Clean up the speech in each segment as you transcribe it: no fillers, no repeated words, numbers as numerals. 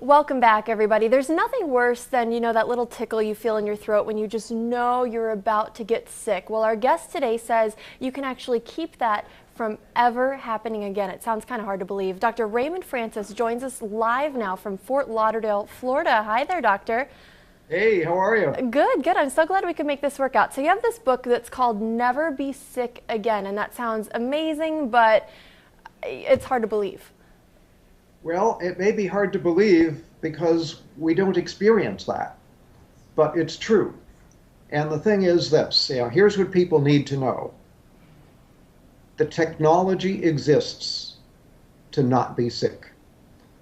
Welcome back, everybody. There's nothing worse than, that little tickle you feel in your throat when you just know you're about to get sick. Well, our guest today says you can actually keep that from ever happening again. It sounds kind of hard to believe. Dr. Raymond Francis joins us live now from Fort Lauderdale, Florida. Hi there, doctor. Hey, how are you? Good, good. I'm so glad we could make this work out. So you have this book that's called Never Be Sick Again, and that sounds amazing, but it's hard to believe. Well, it may be hard to believe because we don't experience that, but it's true. And the thing is this, here's what people need to know. The technology exists to not be sick.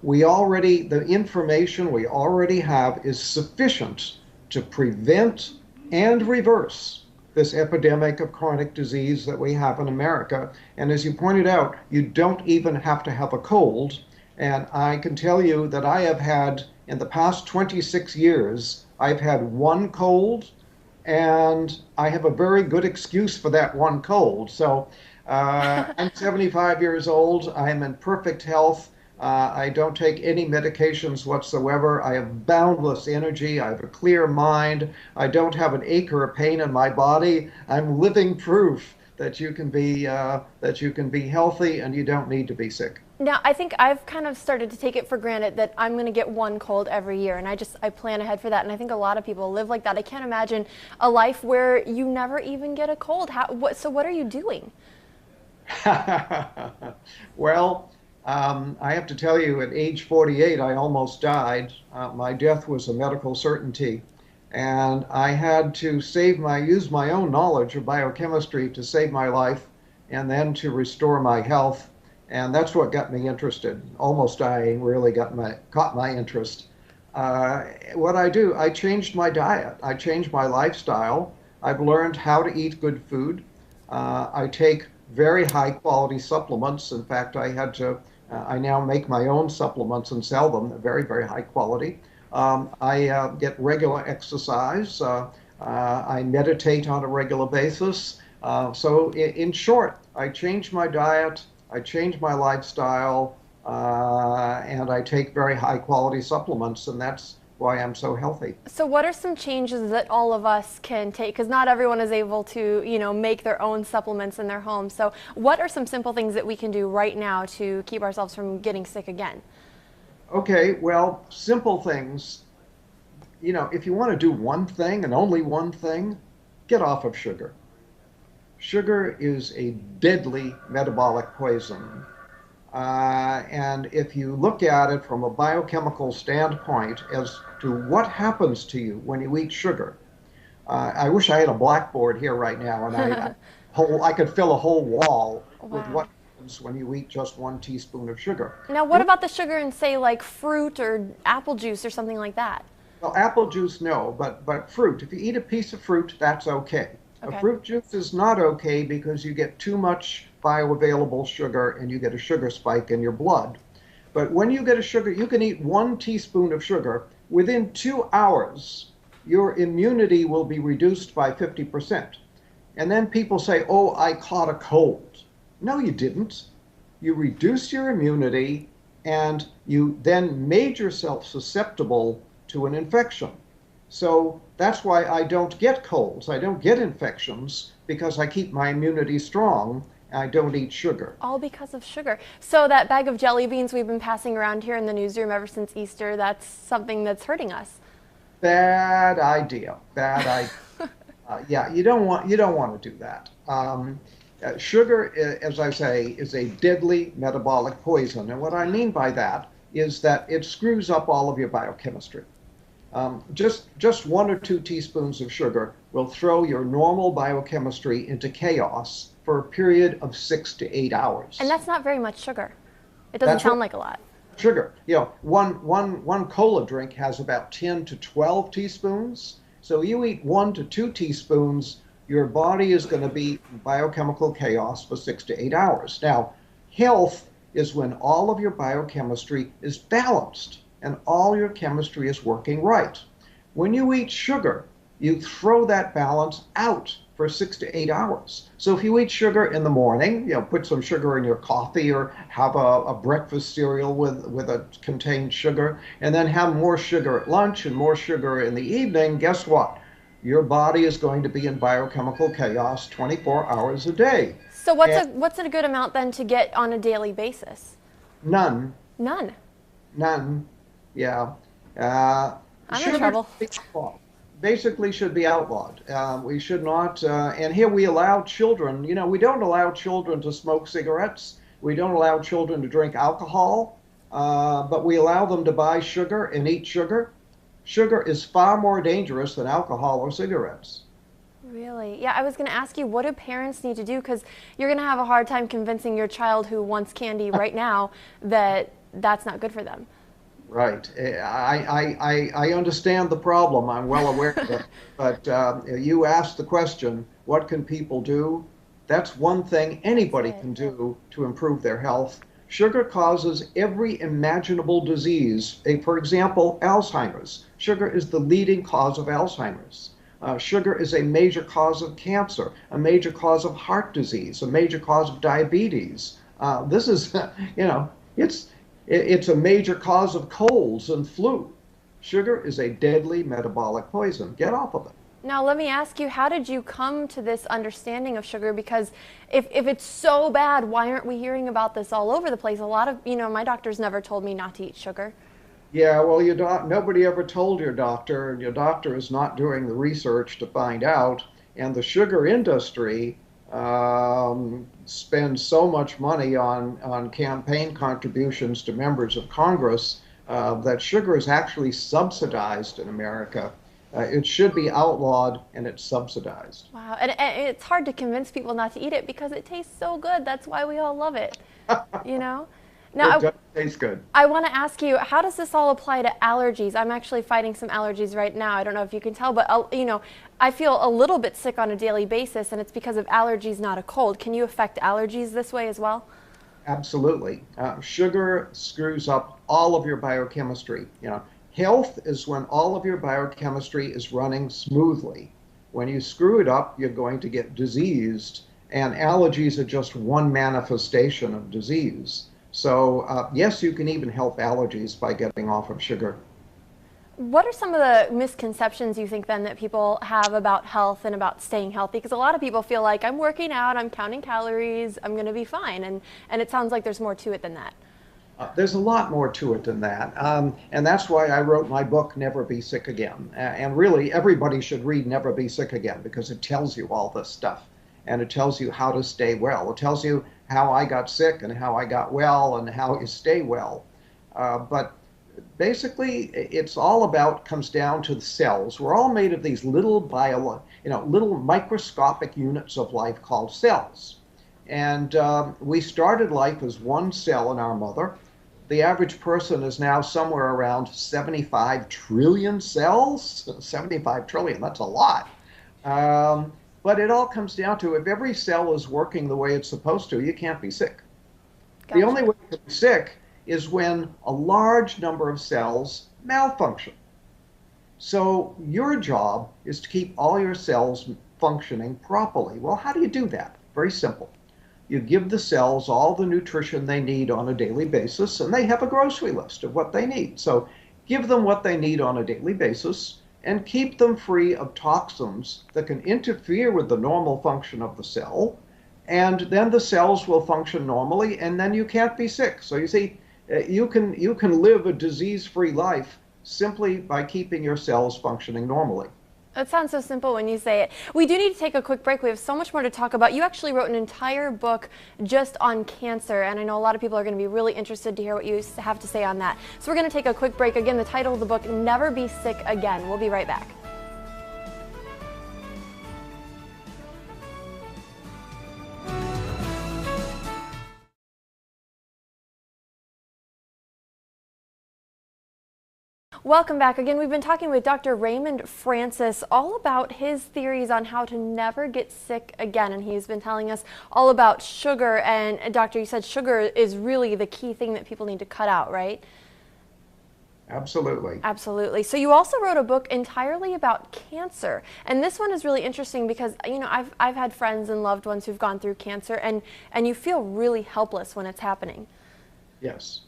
The information we already have is sufficient to prevent and reverse this epidemic of chronic disease that we have in America. And as you pointed out, you don't even have to have a cold. And I can tell you that I have had, in the past 26 years, I've had one cold, and I have a very good excuse for that one cold. So I'm 75 years old. I am in perfect health. I don't take any medications whatsoever. I have boundless energy. I have a clear mind. I don't have an ache or a pain in my body. I'm living proof that you can be healthy and you don't need to be sick. Now, I think I've kind of started to take it for granted that I'm going to get one cold every year, and I plan ahead for that, and I think a lot of people live like that. I can't imagine a life where you never even get a cold. So what are you doing? Well, I have to tell you, at age 48, I almost died. My death was a medical certainty, and I had to use my own knowledge of biochemistry to save my life and then to restore my health. And that's what got me interested. Almost dying really caught my interest. What I do, I changed my diet. I changed my lifestyle. I've learned how to eat good food. I take very high quality supplements. In fact, I now make my own supplements and sell them. They're very, very high quality. I get regular exercise. I meditate on a regular basis. So in short, I changed my diet. I change my lifestyle, and I take very high quality supplements, and that's why I'm so healthy. So what are some changes that all of us can take? Because not everyone is able to, make their own supplements in their home. So what are some simple things that we can do right now to keep ourselves from getting sick again? Okay, well, simple things. If you want to do one thing and only one thing, get off of sugar. Sugar is a deadly metabolic poison. And if you look at it from a biochemical standpoint as to what happens to you when you eat sugar, I wish I had a blackboard here right now and I could fill a whole wall with what happens when you eat just 1 teaspoon of sugar. Now, what about the sugar in, say, like fruit or apple juice or something like that? Well, apple juice, no, but fruit. If you eat a piece of fruit, that's okay. Okay. A fruit juice is not okay because you get too much bioavailable sugar and you get a sugar spike in your blood. But when you get a sugar, you can eat 1 teaspoon of sugar. Within 2 hours, your immunity will be reduced by 50%. And then people say, oh, I caught a cold. No, you didn't. You reduced your immunity and you then made yourself susceptible to an infection. So that's why I don't get colds. I don't get infections because I keep my immunity strong. I don't eat sugar. All because of sugar. So that bag of jelly beans we've been passing around here in the newsroom ever since Easter, that's something that's hurting us. Bad idea. Bad idea. Yeah, you don't want to do that. Sugar, as I say, is a deadly metabolic poison. And what I mean by that is that it screws up all of your biochemistry. Just 1 or 2 teaspoons of sugar will throw your normal biochemistry into chaos for a period of 6 to 8 hours. And that's not very much sugar. It doesn't sound like a lot. Sugar. One cola drink has about 10 to 12 teaspoons. So you eat 1 to 2 teaspoons, your body is going to be in biochemical chaos for 6 to 8 hours. Now, health is when all of your biochemistry is balanced and all your chemistry is working right. When you eat sugar, you throw that balance out for 6 to 8 hours. So if you eat sugar in the morning, put some sugar in your coffee or have a breakfast cereal with a contained sugar, and then have more sugar at lunch and more sugar in the evening, guess what? Your body is going to be in biochemical chaos 24 hours a day. So And what's a good amount then to get on a daily basis? none, None. none, yeah. Uh, I'm in Sugar trouble. should be outlawed. Basically should be outlawed. We should not, and here we allow children, we don't allow children to smoke cigarettes. We don't allow children to drink alcohol, but we allow them to buy sugar and eat sugar. Sugar is far more dangerous than alcohol or cigarettes. Really? Yeah, I was going to ask you, what do parents need to do? Because you're going to have a hard time convincing your child who wants candy right now that that's not good for them. Right. I understand the problem. I'm well aware of it. But you asked the question, what can people do? That's one thing anybody can do to improve their health. Sugar causes every imaginable disease. For example, Alzheimer's. Sugar is the leading cause of Alzheimer's. Sugar is a major cause of cancer, a major cause of heart disease, a major cause of diabetes. This is, it's a major cause of colds and flu. Sugar is a deadly metabolic poison. Get off of it. Now, let me ask you, how did you come to this understanding of sugar? Because if it's so bad, why aren't we hearing about this all over the place? A lot of, my doctors never told me not to eat sugar. Yeah, well, nobody ever told your doctor, and your doctor is not doing the research to find out. And the sugar industry spends so much money on campaign contributions to members of Congress that sugar is actually subsidized in America. It should be outlawed, and it's subsidized. Wow, and it's hard to convince people not to eat it because it tastes so good. That's why we all love it, Now, It does taste good. I want to ask you, how does this all apply to allergies? I'm actually fighting some allergies right now. I don't know if you can tell, but I feel a little bit sick on a daily basis, and it's because of allergies, not a cold. Can you affect allergies this way as well? Absolutely. Sugar screws up all of your biochemistry. Health is when all of your biochemistry is running smoothly. When you screw it up, you're going to get diseased, and allergies are just one manifestation of disease. So yes, you can even help allergies by getting off of sugar. What are some of the misconceptions you think then that people have about health and about staying healthy? Because a lot of people feel like I'm working out, I'm counting calories, I'm going to be fine. And it sounds like there's more to it than that. There's a lot more to it than that. And that's why I wrote my book, Never Be Sick Again. And really, everybody should read Never Be Sick Again because it tells you all this stuff. And it tells you how to stay well. It tells you how I got sick and how I got well and how you stay well. But basically, it's all comes down to the cells. We're all made of these little little microscopic units of life called cells. And we started life as one cell in our mother. The average person is now somewhere around 75 trillion cells. 75 trillion, that's a lot. But it all comes down to if every cell is working the way it's supposed to, you can't be sick. Gotcha. The only way to be sick is when a large number of cells malfunction. So your job is to keep all your cells functioning properly. Well, how do you do that? Very simple. You give the cells all the nutrition they need on a daily basis, and they have a grocery list of what they need. So give them what they need on a daily basis and keep them free of toxins that can interfere with the normal function of the cell. And then the cells will function normally, and then you can't be sick. So you see, you can live a disease-free life simply by keeping your cells functioning normally. It sounds so simple when you say it. We do need to take a quick break. We have so much more to talk about. You actually wrote an entire book just on cancer, and I know a lot of people are going to be really interested to hear what you have to say on that. So we're going to take a quick break. Again, the title of the book, Never Be Sick Again. We'll be right back. Welcome back. Again, we've been talking with Dr. Raymond Francis all about his theories on how to never get sick again. And he's been telling us all about sugar. And Doctor, you said sugar is really the key thing that people need to cut out, right? Absolutely. Absolutely. So you also wrote a book entirely about cancer. And this one is really interesting because, I've had friends and loved ones who've gone through cancer, and you feel really helpless when it's happening. Yes.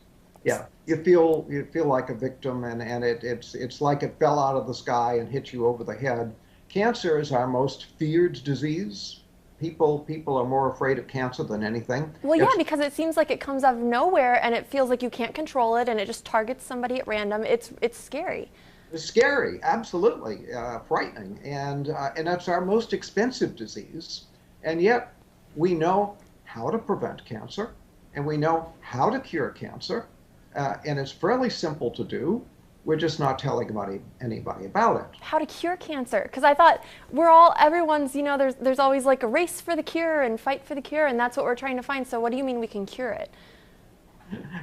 Yeah. You feel like a victim, and it's like it fell out of the sky and hit you over the head. Cancer is our most feared disease. People are more afraid of cancer than anything. Well, yeah, It's because it seems like it comes out of nowhere and it feels like you can't control it and it just targets somebody at random. It's scary. It's scary, absolutely frightening, and that's our most expensive disease. And yet, we know how to prevent cancer, and we know how to cure cancer, and it's fairly simple to do. We're just not telling anybody about it. How to cure cancer? Because I thought everyone's, there's always like a race for the cure and fight for the cure, and that's what we're trying to find. So what do you mean we can cure it?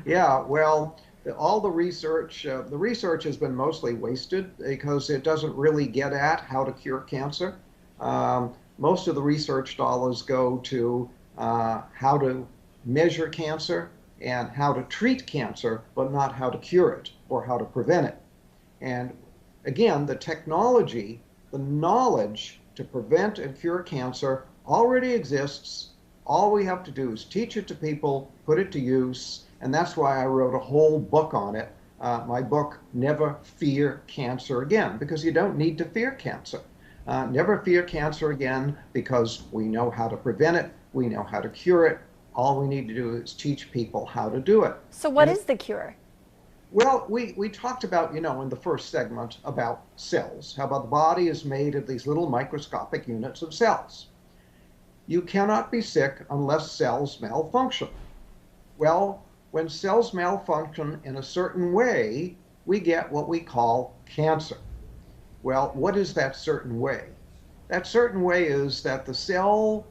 Yeah, well, all the research has been mostly wasted because it doesn't really get at how to cure cancer. Most of the research dollars go to how to measure cancer and how to treat cancer, but not how to cure it or how to prevent it. And again, the technology, the knowledge to prevent and cure cancer already exists. All we have to do is teach it to people, put it to use, and that's why I wrote a whole book on it. My book, Never Fear Cancer Again, because you don't need to fear cancer. Never fear cancer again because we know how to prevent it, we know how to cure it. All we need to do is teach people how to do it. So what is the cure? Well, we talked about, in the first segment about cells, how about the body is made of these little microscopic units of cells. You cannot be sick unless cells malfunction. Well, when cells malfunction in a certain way, we get what we call cancer. Well, what is that certain way? That certain way is that the cell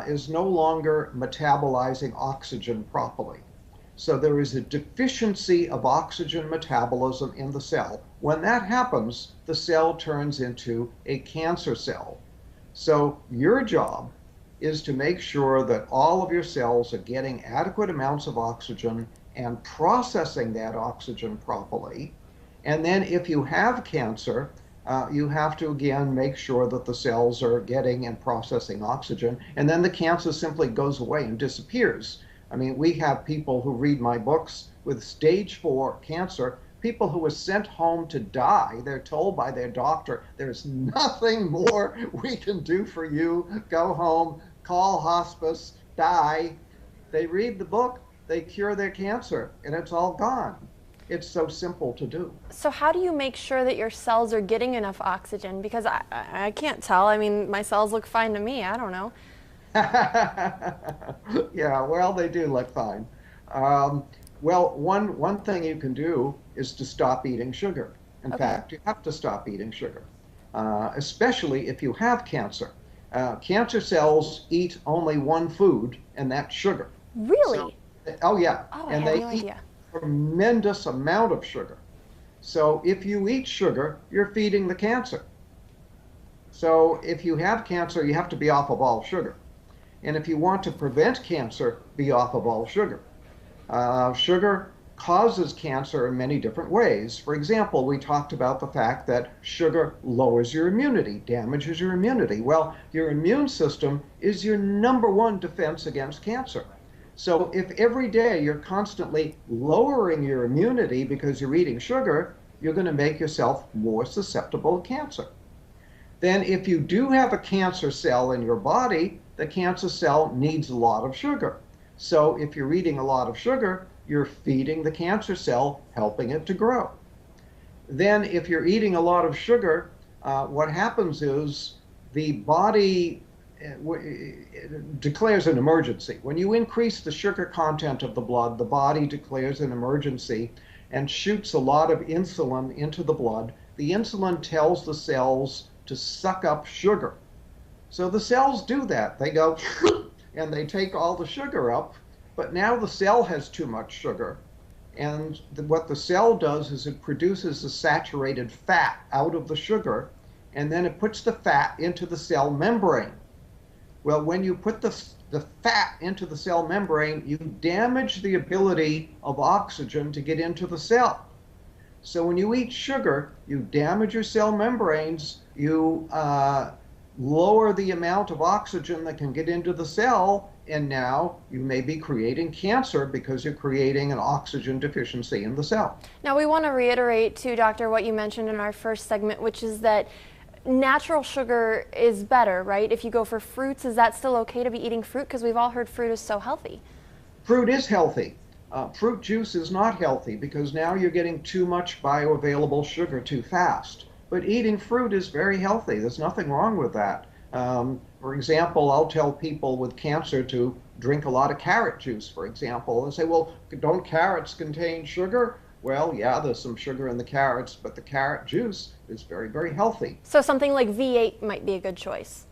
is no longer metabolizing oxygen properly. So there is a deficiency of oxygen metabolism in the cell. When that happens, the cell turns into a cancer cell. So your job is to make sure that all of your cells are getting adequate amounts of oxygen and processing that oxygen properly. And then if you have cancer, you have to again make sure that the cells are getting and processing oxygen, and then the cancer simply goes away and disappears. I mean, we have people who read my books with stage 4 cancer, people who were sent home to die. They're told by their doctor, there's nothing more we can do for you. Go home, call hospice, die. They read the book, they cure their cancer, and it's all gone. It's so simple to do. So how do you make sure that your cells are getting enough oxygen? Because I can't tell. I mean, my cells look fine to me. I don't know. Yeah, well, they do look fine. Well, one thing you can do is to stop eating sugar. In fact, you have to stop eating sugar, especially if you have cancer. Cancer cells eat only one food, and that's sugar. Really? Oh, yeah. Oh, and I had they no eat idea. tremendous amount of sugar. So if you eat sugar, you're feeding the cancer. So if you have cancer, you have to be off of all sugar. And if you want to prevent cancer, be off of all sugar. Sugar causes cancer in many different ways. For example, we talked about the fact that sugar lowers your immunity, damages your immunity. Well, your immune system is your #1 defense against cancer. So if every day you're constantly lowering your immunity because you're eating sugar, you're going to make yourself more susceptible to cancer. Then if you do have a cancer cell in your body, the cancer cell needs a lot of sugar. So if you're eating a lot of sugar, you're feeding the cancer cell, helping it to grow. Then if you're eating a lot of sugar, what happens is the body declares an emergency. When you increase the sugar content of the blood, the body declares an emergency and shoots a lot of insulin into the blood. The insulin tells the cells to suck up sugar. So the cells do that. They go and they take all the sugar up, but now the cell has too much sugar. And what the cell does is it produces a saturated fat out of the sugar, and then it puts the fat into the cell membrane. Well, when you put the fat into the cell membrane, you damage the ability of oxygen to get into the cell. So when you eat sugar, you damage your cell membranes, you lower the amount of oxygen that can get into the cell, and now you may be creating cancer because you're creating an oxygen deficiency in the cell. Now we want to reiterate too, Doctor, what you mentioned in our first segment, which is that natural sugar is better, right? If you go for fruits, is that still okay to be eating fruit? Because we've all heard fruit is so healthy. Fruit is healthy. Fruit juice is not healthy because now you're getting too much bioavailable sugar too fast. But eating fruit is very healthy. There's nothing wrong with that. For example, I'll tell people with cancer to drink a lot of carrot juice, for example, and say, well, don't carrots contain sugar? Well, yeah, there's some sugar in the carrots, but the carrot juice is very, very healthy. So something like V8 might be a good choice.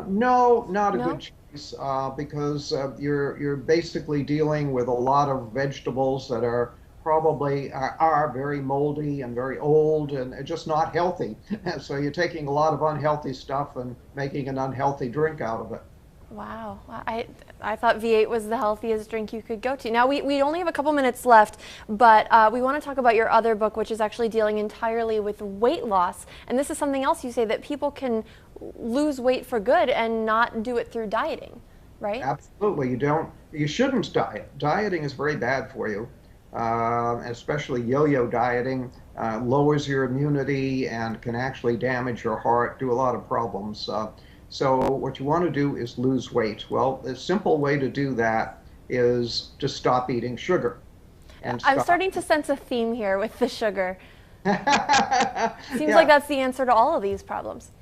No, not a good choice, because you're basically dealing with a lot of vegetables that are probably are very moldy and very old and just not healthy. So you're taking a lot of unhealthy stuff and making an unhealthy drink out of it. Wow, I thought V8 was the healthiest drink you could go to. Now we only have a couple minutes left, but we want to talk about your other book, which is actually dealing entirely with weight loss. And this is something else you say, that people can lose weight for good and not do it through dieting, right? Absolutely. You shouldn't diet. Dieting is very bad for you. Especially yo-yo dieting, lowers your immunity and can actually damage your heart, do a lot of problems. So what you want to do is lose weight. Well, the simple way to do that is to stop eating sugar. I'm starting to sense a theme here with the sugar. Seems Yeah. like that's the answer to all of these problems.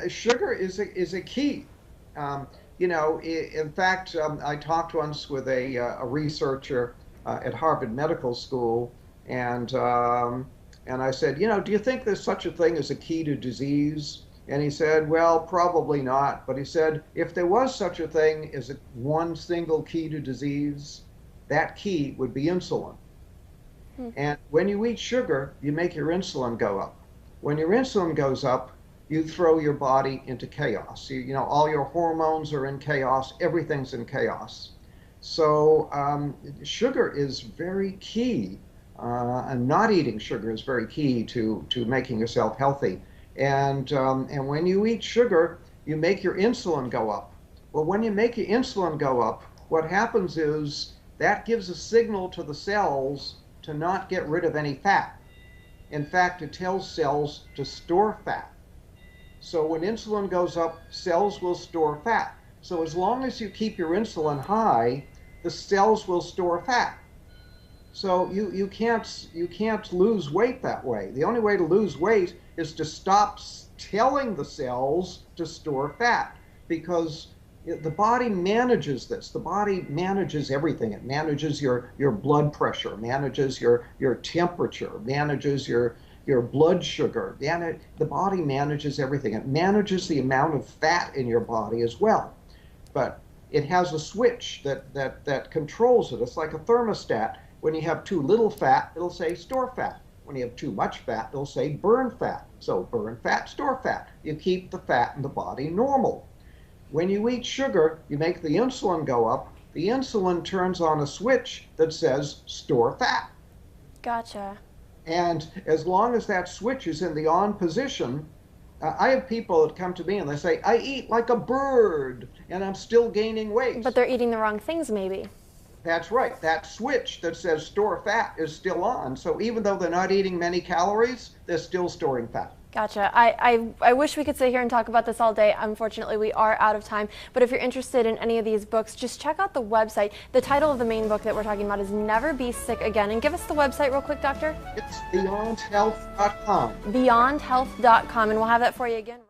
Sugar is a key. In fact, I talked once with a researcher at Harvard Medical School, and I said, do you think there's such a thing as a key to disease? And he said, well, probably not. But he said, if there was such a thing as one single key to disease, that key would be insulin. And when you eat sugar, you make your insulin go up. When your insulin goes up, you throw your body into chaos. All your hormones are in chaos. Everything's in chaos. So sugar is very key, and not eating sugar is very key to making yourself healthy. And when you eat sugar, you make your insulin go up. Well, when you make your insulin go up, what happens is that gives a signal to the cells to not get rid of any fat. In fact, it tells cells to store fat. So when insulin goes up, cells will store fat. So as long as you keep your insulin high, the cells will store fat. So you can't lose weight that way. The only way to lose weight is to stop telling the cells to store fat, because the body manages this. The body manages everything. It manages your blood pressure, manages your temperature, manages your blood sugar. The body manages everything. It manages the amount of fat in your body as well. But it has a switch that controls it. It's like a thermostat. When you have too little fat, it'll say store fat. When you have too much fat, it'll say burn fat. So burn fat, store fat. You keep the fat in the body normal. When you eat sugar, you make the insulin go up. The insulin turns on a switch that says store fat. Gotcha. And as long as that switch is in the on position, I have people that come to me and they say, I eat like a bird and I'm still gaining weight. But they're eating the wrong things maybe. That's right. That switch that says store fat is still on. So even though they're not eating many calories, they're still storing fat. Gotcha. I wish we could sit here and talk about this all day. Unfortunately, we are out of time. But if you're interested in any of these books, just check out the website. The title of the main book that we're talking about is Never Be Sick Again. And give us the website real quick, Doctor. It's beyondhealth.com. Beyondhealth.com. And we'll have that for you again.